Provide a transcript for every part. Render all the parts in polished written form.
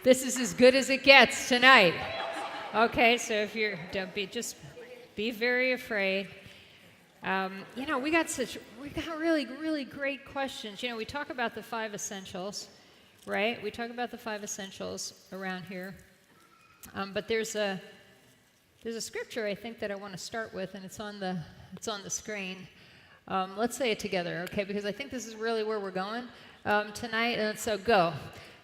This is as good as it gets tonight. Okay, so if you're, don't be, just be very afraid. We got really, really great questions. We talk about the 5 essentials, right? We talk about the 5 essentials around here. But there's a scripture I think that I want to start with, and it's on the screen. Let's say it together, okay? Because I think this is really where we're going tonight. And so go.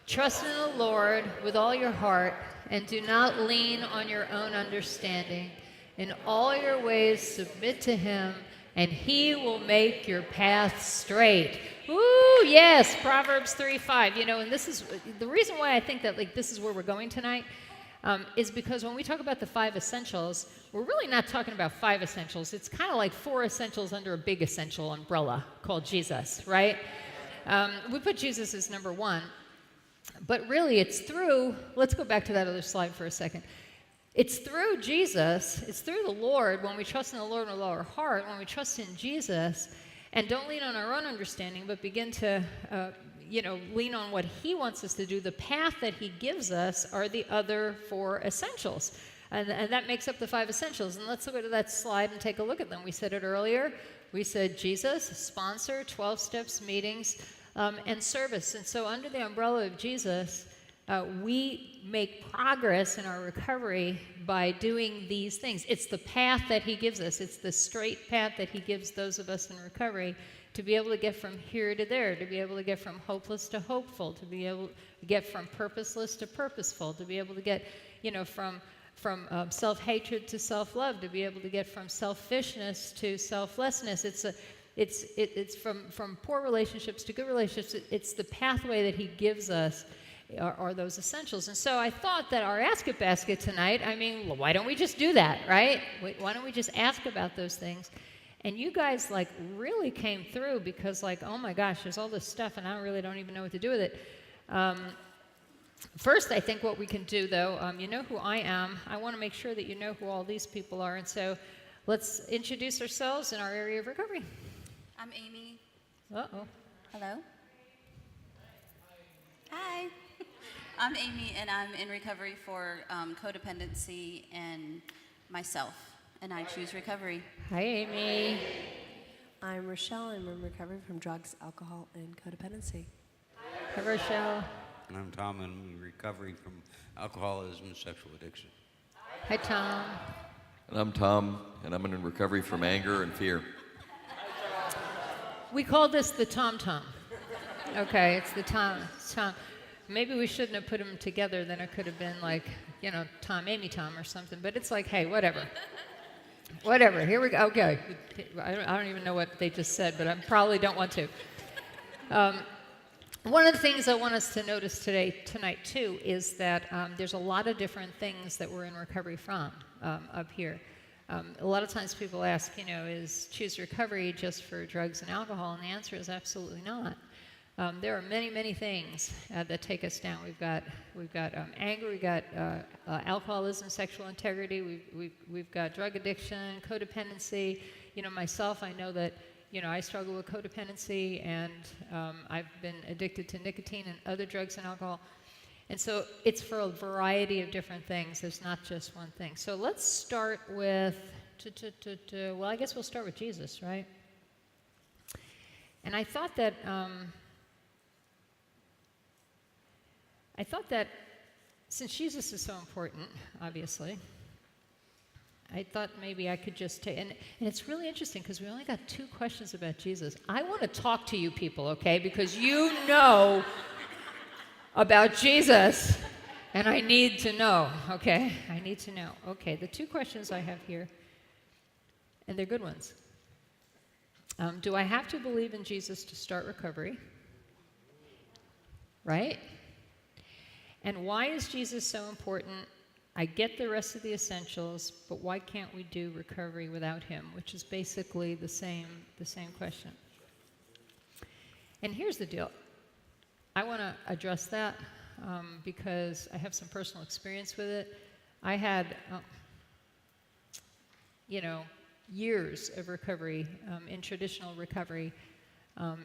Trust in the Lord with all your heart, and do not lean on your own understanding. In all your ways submit to him, and he will make your path straight. Ooh, yes, Proverbs 3:5. And this is the reason why I think that this is where we're going tonight, is because when we talk about the 5 essentials, we're really not talking about 5 essentials. It's kind of like 4 essentials under a big essential umbrella called Jesus, right? We put Jesus as number 1. But really, it's through, let's go back to that other slide for a second. It's through Jesus, it's through the Lord, when we trust in the Lord with all our heart, when we trust in Jesus, and don't lean on our own understanding, but begin to, lean on what he wants us to do. The path that he gives us are the other 4 essentials. And that makes up the 5 essentials. And let's look at that slide and take a look at them. We said it earlier. We said Jesus, sponsor, 12 steps meetings, and service. And so under the umbrella of Jesus, we make progress in our recovery by doing these things. It's the path that he gives us. It's the straight path that he gives those of us in recovery to be able to get from here to there, to be able to get from hopeless to hopeful, to be able to get from purposeless to purposeful, to be able to get, from self-hatred to self-love, to be able to get from selfishness to selflessness. It's from poor relationships to good relationships. It's the pathway that he gives us are those essentials. And so I thought that our Askit basket tonight, why don't we just do that, right? Why don't we just ask about those things? And you guys really came through because oh my gosh, there's all this stuff and I really don't even know what to do with it. First, I think what we can do though, you know who I am. I want to make sure that you know who all these people are. And so let's introduce ourselves in our area of recovery. I'm Amy. Uh-oh. Hello. Hi. I'm Amy, and I'm in recovery for codependency and myself, and I choose recovery. Hi, Amy. I'm Rochelle. I'm in recovery from drugs, alcohol, and codependency. Hi, Rochelle. And I'm Tom, and I'm in recovery from alcoholism and sexual addiction. Hi, Tom. And I'm Tom, and I'm in recovery from anger and fear. We call this the Tom Tom. Okay, it's the Tom. Maybe we shouldn't have put them together. Then it could have been Tom, Amy, Tom, or something. But it's hey, whatever. Whatever. Here we go. Okay. I don't even know what they just said, but I probably don't want to. One of the things I want us to notice tonight too, is that there's a lot of different things that we're in recovery from up here. A lot of times people ask, is choose recovery just for drugs and alcohol? And the answer is absolutely not. There are many, many things that take us down. We've got anger, we've got alcoholism, sexual integrity, we've got drug addiction, codependency. Myself, I know that I struggle with codependency, and I've been addicted to nicotine and other drugs and alcohol. And so it's for a variety of different things. There's not just one thing. So let's start with, well, I guess we'll start with Jesus, right? And I thought that since Jesus is so important, obviously, I thought maybe I could just take, and it's really interesting because we only got 2 questions about Jesus. I want to talk to you people, okay, because you know about Jesus, and I need to know, okay? I need to know. Okay, the 2 questions I have here, and they're good ones. Do I have to believe in Jesus to start recovery? Right? And why is Jesus so important? I get the rest of the essentials, but why can't we do recovery without him? Which is basically the same question. And here's the deal. I want to address that because I have some personal experience with it. I had, years of recovery in traditional recovery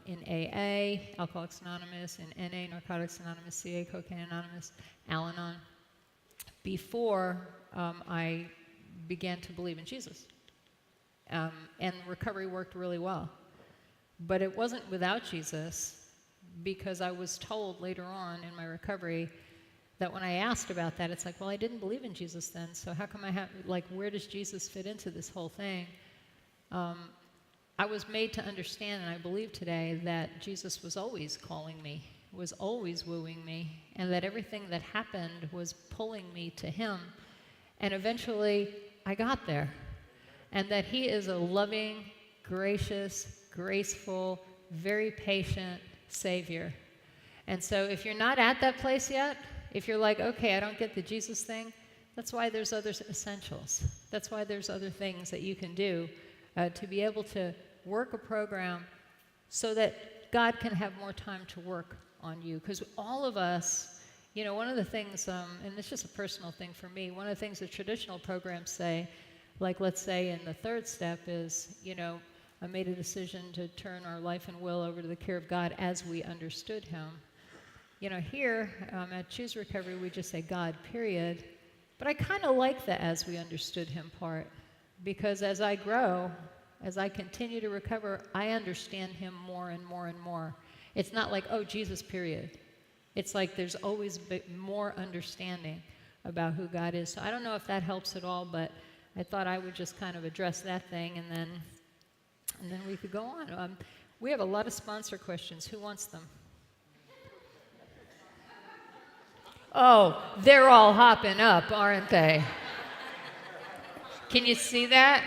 in AA, Alcoholics Anonymous, in NA, Narcotics Anonymous, CA, Cocaine Anonymous, Al-Anon, before I began to believe in Jesus. And recovery worked really well. But it wasn't without Jesus, because I was told later on in my recovery that when I asked about that, it's like, well, I didn't believe in Jesus then, so how come I have, like, where does Jesus fit into this whole thing? I was made to understand, and I believe today, that Jesus was always calling me, was always wooing me, and that everything that happened was pulling me to him. And eventually, I got there. And that he is a loving, gracious, graceful, very patient Savior. And so if you're not at that place yet, if you're like, okay, I don't get the Jesus thing, that's why there's other essentials. That's why there's other things that you can do to be able to work a program so that God can have more time to work on you. Because all of us, you know, one of the things, and it's just a personal thing for me, one of the things that traditional programs say, like let's say in the third step is, you know, I made a decision to turn our life and will over to the care of God as we understood him. You know, here at Choose Recovery, we just say God, period. But I kind of like the as we understood him part, because as I grow, as I continue to recover, I understand him more and more and more. It's not like, oh, Jesus, period. It's like there's always more understanding about who God is. So I don't know if that helps at all, but I thought I would just kind of address that thing, and then we could go on. We have a lot of sponsor questions. Who wants them? Oh, they're all hopping up, aren't they? Can you see that?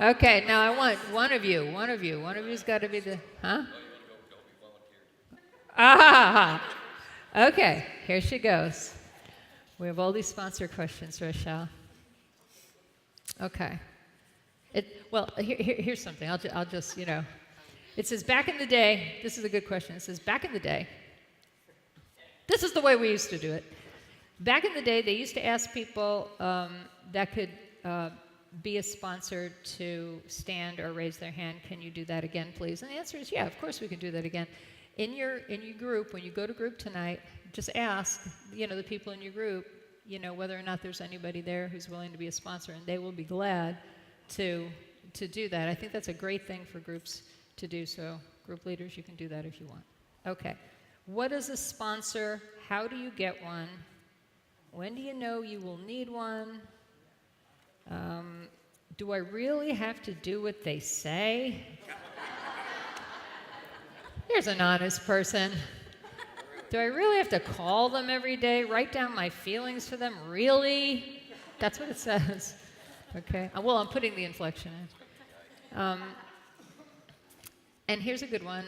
Okay, now I want one of you. One of you's got to be the, huh? Ah, okay, here she goes. We have all these sponsor questions, Rochelle. Okay. Here's something. I'll just, you know. It says, back in the day, this is a good question. It says, back in the day, this is the way we used to do it. Back in the day, they used to ask people that could be a sponsor to stand or raise their hand. Can you do that again, please? And the answer is, yeah, of course we can do that again. In your group, when you go to group tonight, just ask, you know, the people in your group, you know, whether or not there's anybody there who's willing to be a sponsor, and they will be glad to do that. I think that's a great thing for groups to do, so group leaders, you can do that if you want. Okay. What is a sponsor? How do you get one? When do you know you will need one? Do I really have to do what they say? Here's an honest person. Do I really have to call them every day, write down my feelings for them? Really? That's what it says. Okay. Well, I'm putting the inflection in. And here's a good one.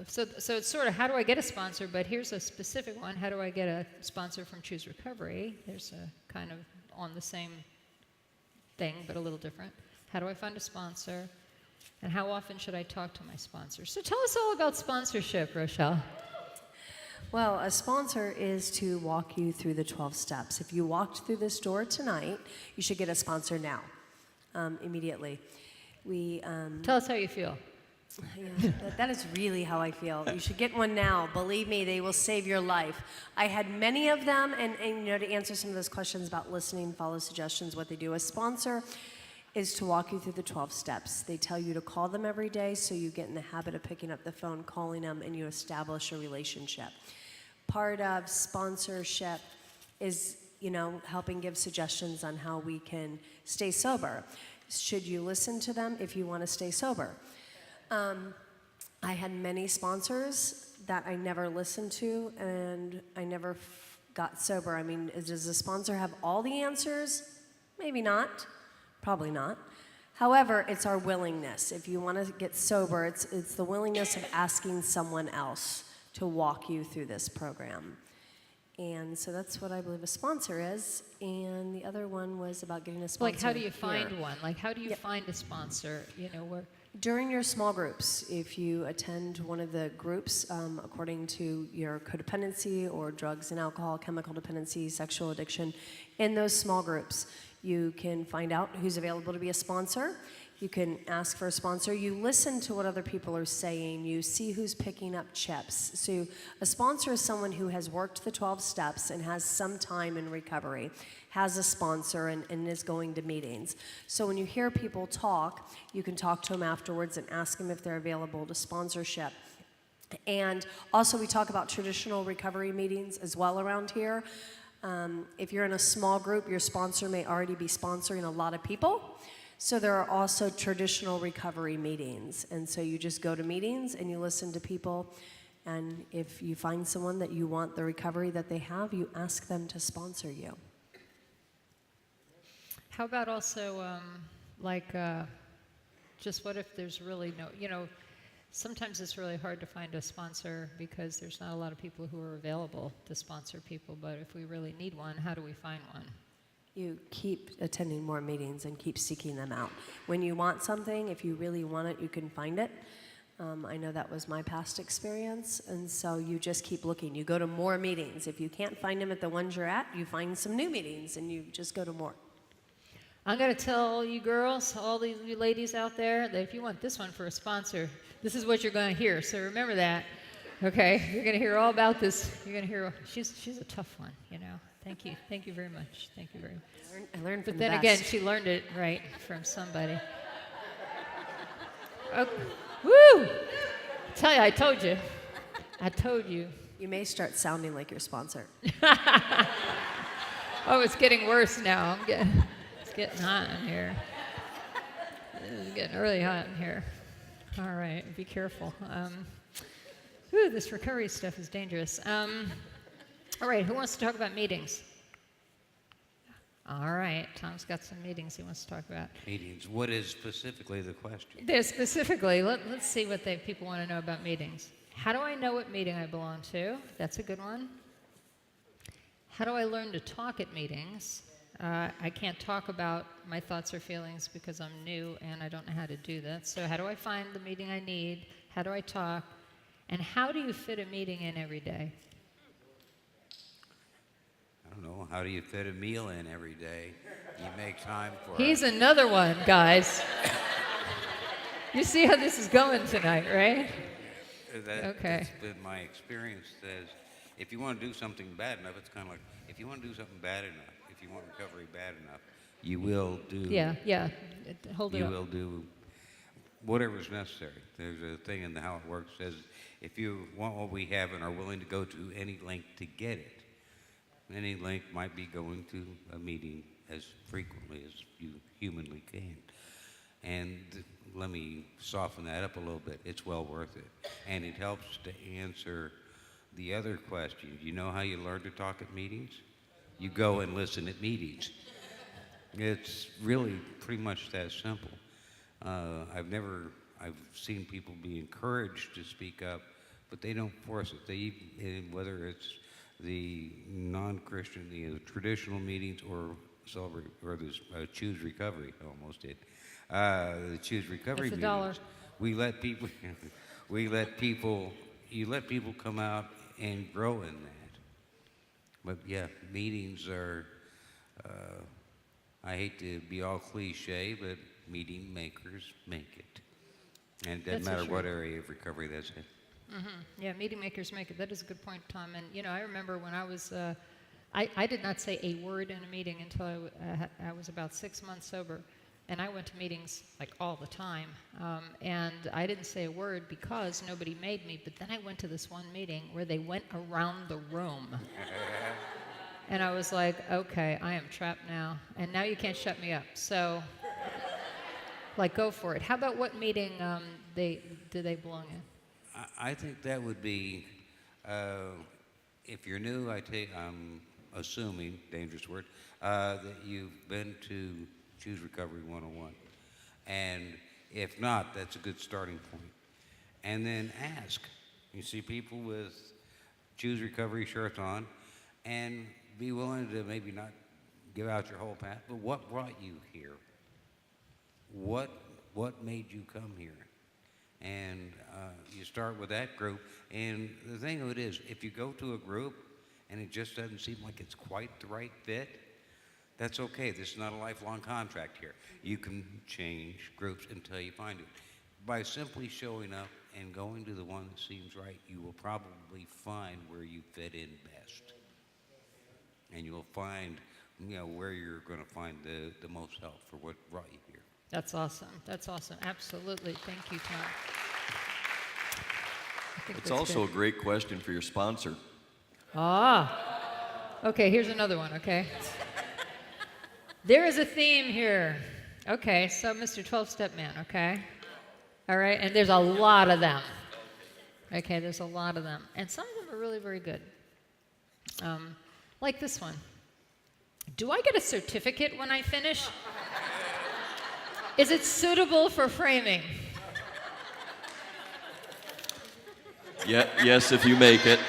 So it's sort of, how do I get a sponsor? But here's a specific one. How do I get a sponsor from Choose Recovery? There's a kind of on the same thing, but a little different. How do I find a sponsor? And how often should I talk to my sponsor? So tell us all about sponsorship, Rochelle. Well, a sponsor is to walk you through the 12 steps. If you walked through this door tonight, you should get a sponsor now, immediately. Tell us how you feel. Yeah, that is really how I feel. You should get one now. Believe me, they will save your life. I had many of them, and you know, to answer some of those questions about listening, follow suggestions, what they do. A sponsor is to walk you through the 12 steps. They tell you to call them every day, so you get in the habit of picking up the phone, calling them, and you establish a relationship. Part of sponsorship is, you know, helping give suggestions on how we can stay sober. Should you listen to them if you want to stay sober? I had many sponsors that I never listened to, and I never got sober. I mean, does a sponsor have all the answers? Maybe not. Probably not. However, it's our willingness. If you want to get sober, it's the willingness of asking someone else to walk you through this program. And so that's what I believe a sponsor is. And the other one was about getting a sponsor. Like, how do you here. find one? Like, how do you find a sponsor? You know, where... During your small groups, if you attend one of the groups according to your codependency or drugs and alcohol, chemical dependency, sexual addiction, in those small groups, You can find out who's available to be a sponsor. You can ask for a sponsor. You listen to what other people are saying. You see who's picking up chips. So a sponsor is someone who has worked the 12 steps and has some time in recovery, has a sponsor, and is going to meetings. So when you hear people talk, you can talk to them afterwards and ask them if they're available to sponsorship. And also we talk about traditional recovery meetings as well around here. If you're in a small group, your sponsor may already be sponsoring a lot of people. So there are also traditional recovery meetings. And so you just go to meetings and you listen to people. And if you find someone that you want the recovery that they have, you ask them to sponsor you. How about also, just what if there's really no, sometimes it's really hard to find a sponsor because there's not a lot of people who are available to sponsor people, but if we really need one, how do we find one? You keep attending more meetings and keep seeking them out. When you want something, if you really want it, you can find it. I know that was my past experience, and so you just keep looking. You go to more meetings. If you can't find them at the ones you're at, you find some new meetings, and you just go to more. I'm going to tell you girls, all these you ladies out there, that if you want this one for a sponsor, this is what you're going to hear. So remember that. Okay, you're going to hear all about this. You're going to hear, she's a tough one, Thank you. Thank you very much. Thank you very much. I learned from But then the again, best. she learned it right from somebody. Oh, woo! I told you. I told you. You may start sounding like your sponsor. Oh, it's getting worse now. It's getting hot in here. It's getting really hot in here. All right, be careful. This recovery stuff is dangerous. All right, who wants to talk about meetings? All right, Tom's got some meetings he wants to talk about. Meetings. What is specifically the question? Specifically, let's see what people want to know about meetings. How do I know what meeting I belong to? That's a good one. How do I learn to talk at meetings? I can't talk about my thoughts or feelings because I'm new and I don't know how to do that. So how do I find the meeting I need? How do I talk? And how do you fit a meeting in every day? I don't know. How do you fit a meal in every day? You make time for He's it. another one, guys. You see how this is going tonight, right? Okay. That's been my experience. Says if you want to do something bad enough, it's kind of like if you want to do something bad enough, if you want recovery bad enough, you will do. Yeah. Hold it You up. will do whatever's necessary. There's a thing in the How It Works says if you want what we have and are willing to go to any length to get it, any length might be going to a meeting as frequently as you humanly can. And let me soften that up a little bit. It's well worth it. And it helps to answer the other question. You know how you learn to talk at meetings? You go and listen at meetings. It's really pretty much that simple. I've seen people be encouraged to speak up, but they don't force it. Whether it's the non-Christian, the traditional meetings, or the Choose Recovery, I almost did. The Choose Recovery That's meetings. $1. You let people come out and grow in that. But yeah, meetings are, I hate to be all cliche, but meeting makers make it. And it doesn't That's for matter sure. what area of recovery that's in. Yeah, meeting makers make it. That is a good point, Tom. And, I remember when I was, I did not say a word in a meeting until I was about 6 months sober. And I went to meetings like all the time. And I didn't say a word because nobody made me. But then I went to this one meeting where they went around the room. And I was like, okay, I am trapped now. And now you can't shut me up. So, go for it. How about what meeting do they belong in? I think that would be, if you're new, I'm assuming, dangerous word, that you've been to Choose Recovery 101. And if not, that's a good starting point. And then ask. You see people with Choose Recovery shirts on, and be willing to maybe not give out your whole path, but what brought you here? What made you come here? And you start with that group. And the thing of it is, if you go to a group and it just doesn't seem like it's quite the right fit, That's okay. This is not a lifelong contract here. You can change groups until you find it. By simply showing up and going to the one that seems right, you will probably find where you fit in best. And you'll find, where you're going to find the most help for what brought you here. That's awesome. That's awesome. Absolutely. Thank you, Tom. I think It's that's also good. a great question for your sponsor. Okay, here's another one, okay? There is a theme here. Okay, so Mr. 12-Step Man, okay? All right, and there's a lot of them. Okay, there's a lot of them. And some of them are really very good. Like this one. Do I get a certificate when I finish? Is it suitable for framing? Yeah, yes, if you make it.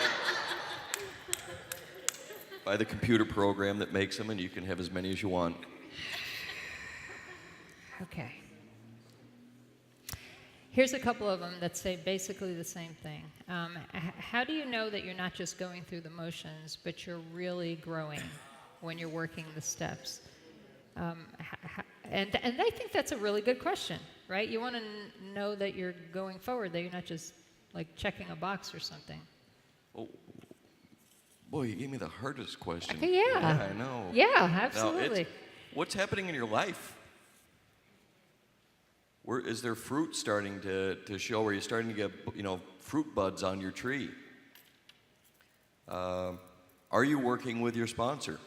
Buy the computer program that makes them, and you can have as many as you want. Okay. Here's a couple of them that say basically the same thing. How do you know that you're not just going through the motions, but you're really growing when you're working the steps? And I think that's a really good question, right? You want to know that you're going forward, that you're not just like checking a box or something. Oh, boy, you gave me the hardest question. Okay, yeah. I know. Yeah, Now, absolutely. what's happening in your life? Where is there fruit starting to show? Are you starting to get fruit buds on your tree? Are you working with your sponsor?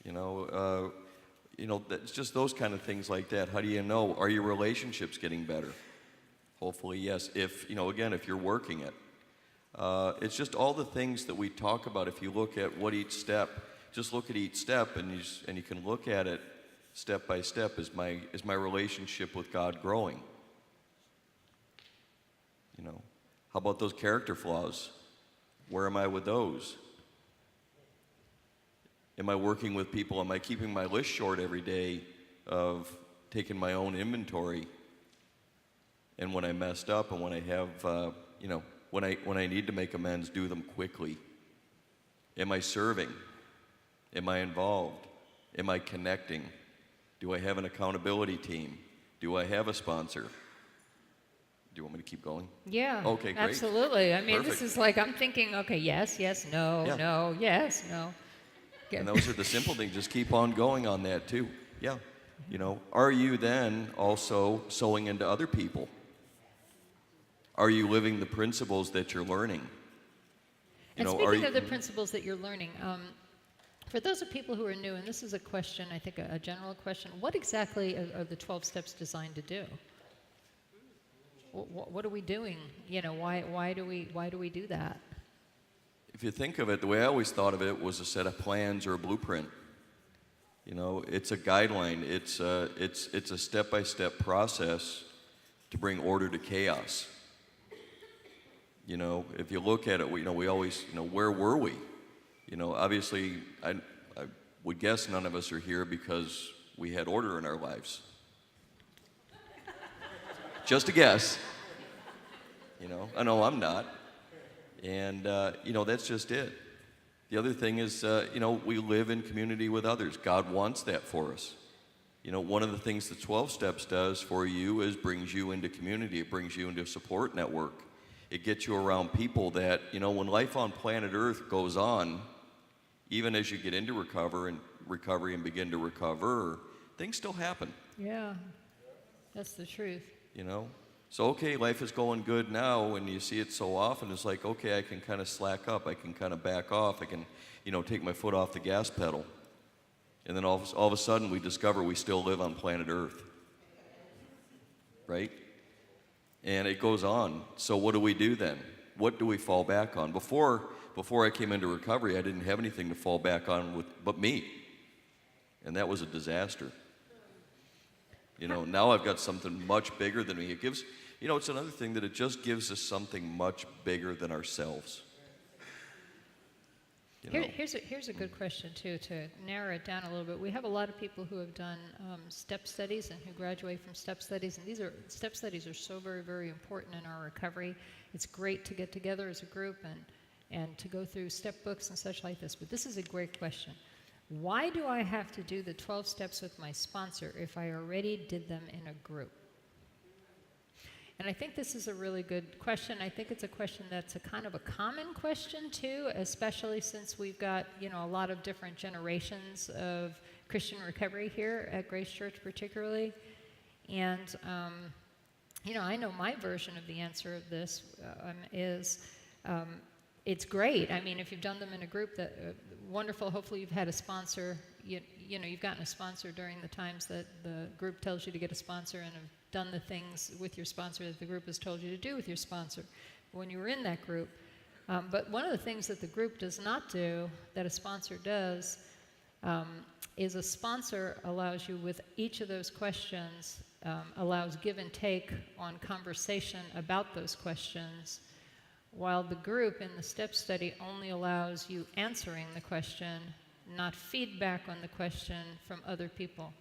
That's just those kind of things like that. How do you know? Are your relationships getting better? Hopefully, yes. If if you're working it, it's just all the things that we talk about. If you look at what each step, just look at each step, and you can look at it step by step. Is my relationship with God growing? How about those character flaws? Where am I with those? Am I working with people? Am I keeping my list short every day of taking my own inventory? And when I messed up, and when I have, when I need to make amends, do them quickly. Am I serving? Am I involved? Am I connecting? Do I have an accountability team? Do I have a sponsor? Do you want me to keep going? Yeah. Okay, great. Absolutely. I mean, Perfect. this is like I'm thinking, okay, yes, no, Yeah. no, yes, no. And those are the simple things. Just keep on going on that too. Yeah. Are you then also sowing into other people? Are you living the principles that you're learning? And speaking of the principles that you're learning, for those of people who are new, and this is a question, I think a general question, what exactly are the 12 steps designed to do? What are we doing? Why do we do that? If you think of it, the way I always thought of it was a set of plans or a blueprint. It's a guideline. It's a step-by-step process to bring order to chaos. If you look at it, we always, where were we? Obviously, I would guess none of us are here because we had order in our lives. Just a guess. I know I'm not. And, that's just it. The other thing is, we live in community with others. God wants that for us. One of the things the 12 Steps does for you is brings you into community. It brings you into a support network. It gets you around people that, when life on planet Earth goes on, even as you get into recovery and begin to recover, things still happen. Yeah, that's the truth. So, okay, life is going good now, and you see it so often, it's like, okay, I can kind of slack up, I can kind of back off, I can, take my foot off the gas pedal. And then all of a sudden, we discover we still live on planet Earth. Right? And it goes on. So what do we do then? What do we fall back on? Before I came into recovery, I didn't have anything to fall back on but me. And that was a disaster. Now I've got something much bigger than me. It gives, it's another thing that it just gives us something much bigger than ourselves. Here's a good question, too, to narrow it down a little bit. We have a lot of people who have done step studies and who graduate from step studies, and step studies are so very, very important in our recovery. It's great to get together as a group and to go through step books and such like this, but this is a great question. Why do I have to do the 12 steps with my sponsor if I already did them in a group? And I think this is a really good question. I think it's a question that's a kind of a common question too, especially since we've got, a lot of different generations of Christian recovery here at Grace Church particularly. And, I know my version of the answer of this is it's great. I mean, if you've done them in a group, that wonderful. Hopefully you've had a sponsor. You've gotten a sponsor during the times that the group tells you to get a sponsor and have done the things with your sponsor that the group has told you to do with your sponsor when you were in that group. But one of the things that the group does not do that a sponsor does is a sponsor allows you with each of those questions, allows give and take on conversation about those questions, while the group in the step study only allows you answering the question, not feedback on the question from other people.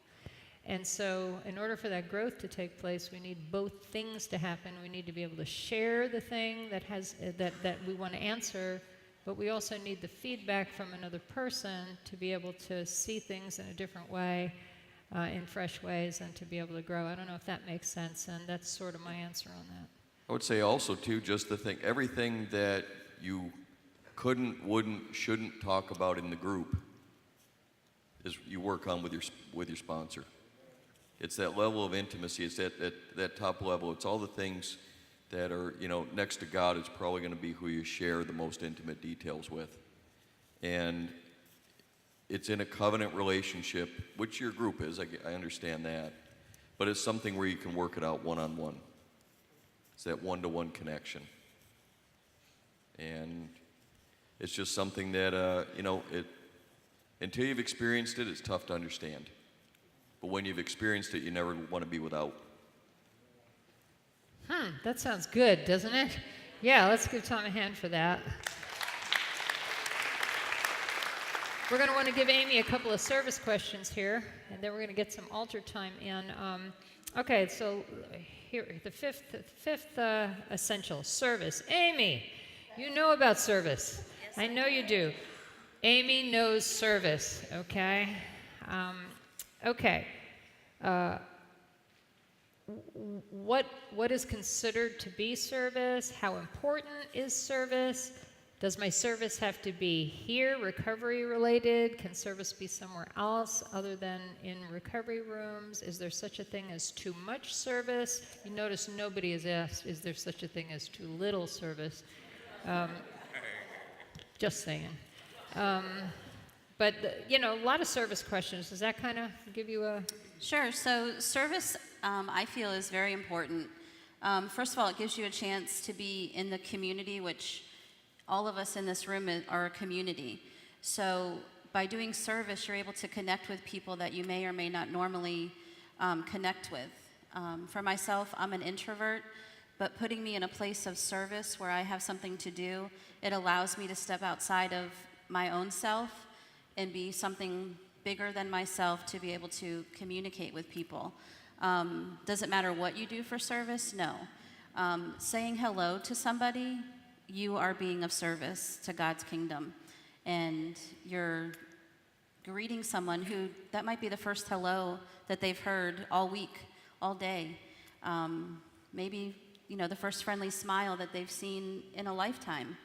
And so in order for that growth to take place, we need both things to happen. We need to be able to share the thing that we want to answer, but we also need the feedback from another person to be able to see things in a different way, in fresh ways, and to be able to grow. I don't know if that makes sense, and that's sort of my answer on that. I would say also too, just the thing, everything that you couldn't, wouldn't, shouldn't talk about in the group is you work on with your sponsor. It's that level of intimacy. It's that top level. It's all the things that are, next to God is probably going to be who you share the most intimate details with. And it's in a covenant relationship, which your group is. I understand that. But it's something where you can work it out one-on-one. It's that one-to-one connection. And it's just something that, until you've experienced it, it's tough to understand. But when you've experienced it, you never want to be without. That sounds good, doesn't it? Yeah, let's give Tom a hand for that. We're going to want to give Amy a couple of service questions here, and then we're going to get some altar time in. Okay, so here, the fifth essential, service. Amy, you know about service. Yes, I know you do. Amy knows service, okay? What is considered to be service? How important is service? Does my service have to be here, recovery related? Can service be somewhere else other than in recovery rooms? Is there such a thing as too much service? You notice nobody has asked, is there such a thing as too little service? Just saying. But, a lot of service questions. Does that kind of give you a... Sure. So service, I feel, is very important. First of all, it gives you a chance to be in the community, which all of us in this room are a community. So by doing service, you're able to connect with people that you may or may not normally connect with. For myself, I'm an introvert, but putting me in a place of service where I have something to do, it allows me to step outside of my own self and be something bigger than myself to be able to communicate with people. Does it matter what you do for service? No. Saying hello to somebody, you are being of service to God's kingdom. And you're greeting someone who, that might be the first hello that they've heard all week, all day. Maybe, the first friendly smile that they've seen in a lifetime.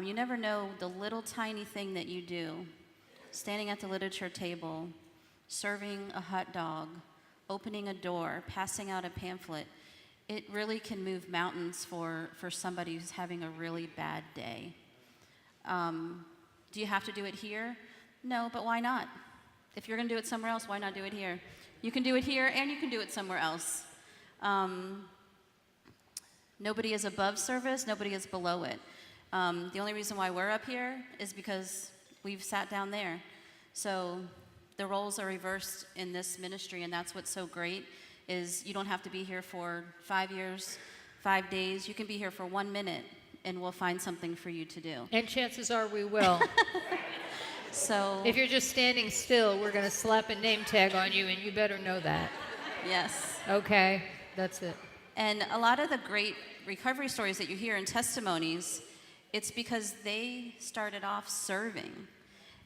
You never know the little tiny thing that you do. Standing at the literature table, serving a hot dog, opening a door, passing out a pamphlet. It really can move mountains for somebody who's having a really bad day. Do you have to do it here? No, but why not? If you're going to do it somewhere else, why not do it here? You can do it here and you can do it somewhere else. Nobody is above service, nobody is below it. The only reason why we're up here is because we've sat down there. So the roles are reversed in this ministry, and that's what's so great, is you don't have to be here for 5 years, 5 days. You can be here for 1 minute, and we'll find something for you to do. And chances are we will. So if you're just standing still, we're going to slap a name tag on you, and you better know that. yes. Okay, that's it. And a lot of the great recovery stories that you hear in testimonies, it's because they started off serving.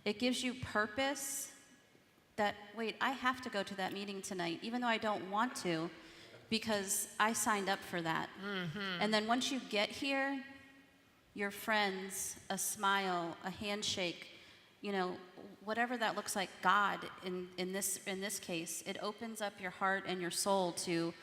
It gives you purpose that, wait, I have to go to that meeting tonight, even though I don't want to, because I signed up for that. And then once you get here, your friends, a smile, a handshake, whatever that looks like, God in this case, it opens up your heart and your soul to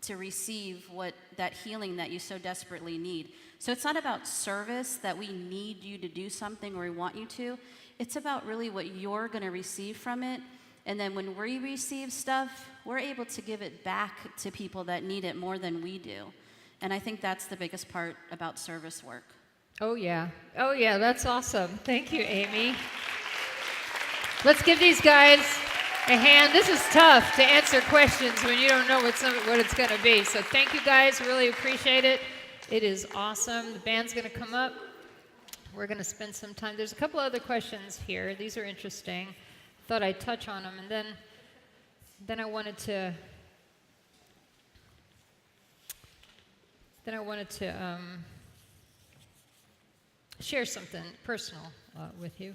receive that healing that you so desperately need. So it's not about service, that we need you to do something or we want you to. It's about really what you're going to receive from it. And then when we receive stuff, we're able to give it back to people that need it more than we do. And I think that's the biggest part about service work. Oh, yeah. Oh, yeah, that's awesome. Thank you, Amy. Let's give these guys a hand. This is tough to answer questions when you don't know what it's going to be. So thank you, guys. Really appreciate it. It is awesome. The band's going to come up. We're going to spend some time. There's a couple other questions here. These are interesting. Thought I'd touch on them, and then I wanted to share something personal with you.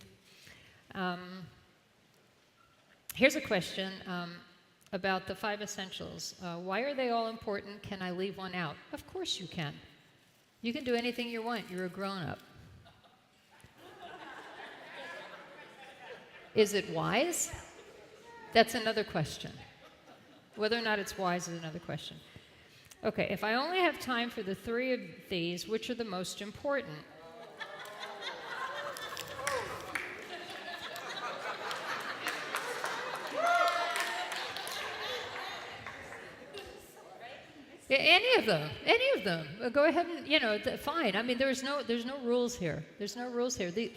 Here's a question about the 5 essentials. Why are they all important? Can I leave one out? Of course you can. You can do anything you want. You're a grown-up. Is it wise? That's another question. Whether or not it's wise is another question. Okay, if I only have time for the 3 of these, which are the most important? Yeah, any of them. Go ahead and, fine. I mean, there's no rules here. There's no rules here. The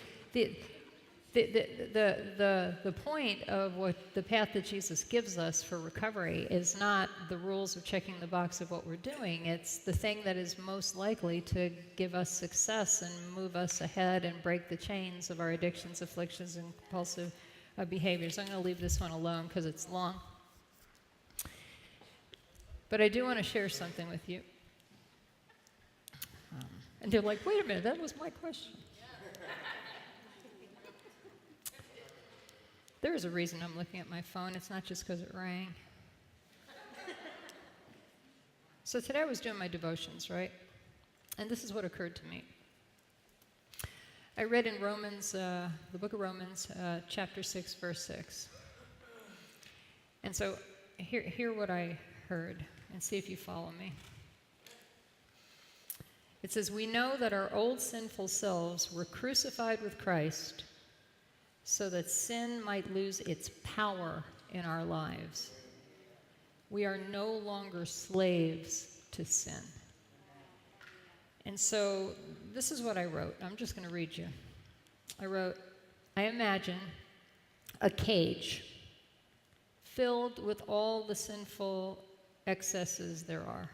point of what the path that Jesus gives us for recovery is not the rules of checking the box of what we're doing. It's the thing that is most likely to give us success and move us ahead and break the chains of our addictions, afflictions, and compulsive behaviors. I'm going to leave this one alone because it's long. But I do want to share something with you. And they're like, wait a minute, that was my question. There is a reason I'm looking at my phone. It's not just because it rang. So today I was doing my devotions, right? And this is what occurred to me. I read in Romans, the book of Romans, chapter 6, verse 6. And so hear what I heard and see if you follow me. It says, we know that our old sinful selves were crucified with Christ so that sin might lose its power in our lives. We are no longer slaves to sin. And so this is what I wrote. I'm just going to read you. I wrote, I imagine a cage filled with all the sinful excesses there are.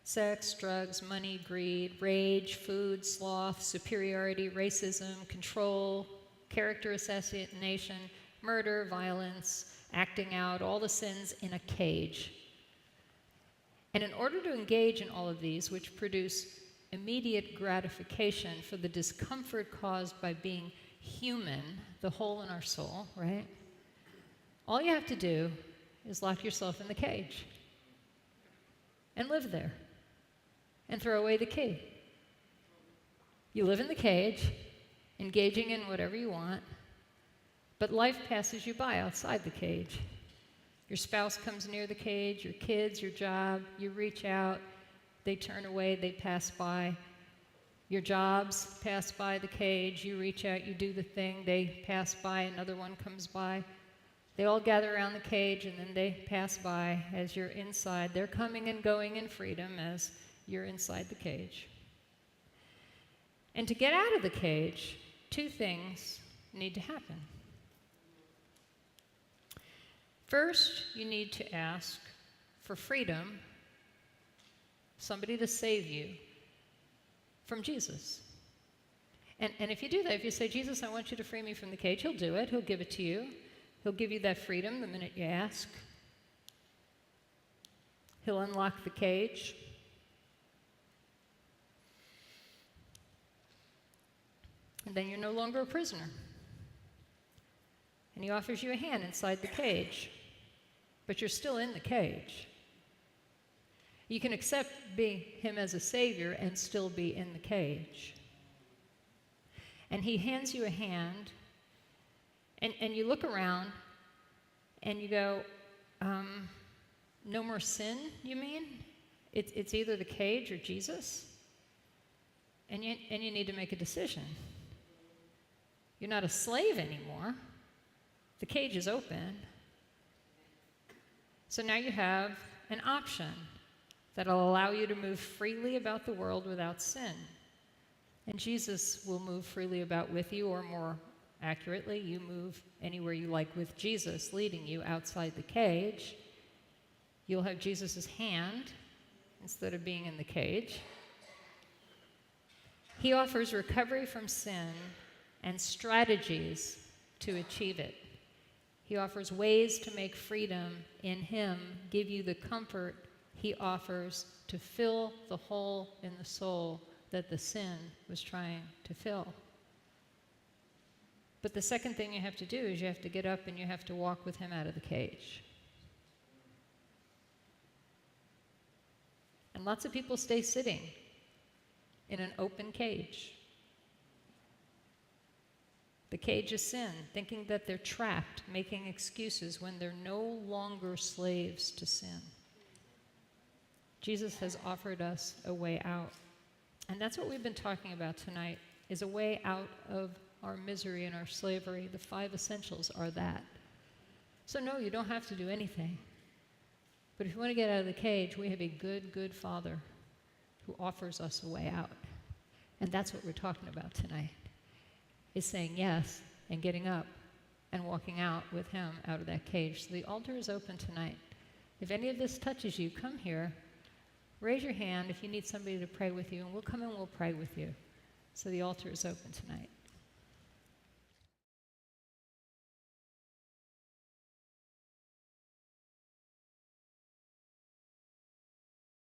Sex, drugs, money, greed, rage, food, sloth, superiority, racism, control, character assassination, murder, violence, acting out, all the sins in a cage. And in order to engage in all of these, which produce immediate gratification for the discomfort caused by being human, the hole in our soul, right? All you have to do is lock yourself in the cage and live there and throw away the key. You live in the cage, engaging in whatever you want, but life passes you by outside the cage. Your spouse comes near the cage, your kids, your job, you reach out, they turn away, they pass by. Your jobs pass by the cage, you reach out, you do the thing, they pass by, another one comes by. They all gather around the cage and then they pass by as you're inside. They're coming and going in freedom as you're inside the cage. And to get out of the cage, 2 things need to happen. First, you need to ask for freedom, somebody to save you from Jesus. And if you do that, if you say, Jesus, I want you to free me from the cage, he'll do it. He'll give it to you. He'll give you that freedom the minute you ask. He'll unlock the cage. And then you're no longer a prisoner. And he offers you a hand inside the cage, but you're still in the cage. You can accept him as a savior and still be in the cage. And he hands you a hand, and you look around, and you go, no more sin, you mean? It's either the cage or Jesus? And you need to make a decision. You're not a slave anymore. The cage is open. So now you have an option that'll allow you to move freely about the world without sin. And Jesus will move freely about with you, or more accurately, you move anywhere you like with Jesus leading you outside the cage. You'll have Jesus' hand instead of being in the cage. He offers recovery from sin and strategies to achieve it. He offers ways to make freedom in him give you the comfort he offers to fill the hole in the soul that the sin was trying to fill. But the second thing you have to do is you have to get up and you have to walk with him out of the cage. And lots of people stay sitting in an open cage. The cage is sin, thinking that they're trapped, making excuses when they're no longer slaves to sin. Jesus has offered us a way out. And that's what we've been talking about tonight, is a way out of our misery and our slavery. The 5 essentials are that. So no, you don't have to do anything. But if you want to get out of the cage, we have a good, good Father who offers us a way out. And that's what we're talking about tonight, is saying yes and getting up and walking out with him out of that cage. So the altar is open tonight. If any of this touches you, come here. Raise your hand if you need somebody to pray with you, and we'll come and we'll pray with you. So the altar is open tonight.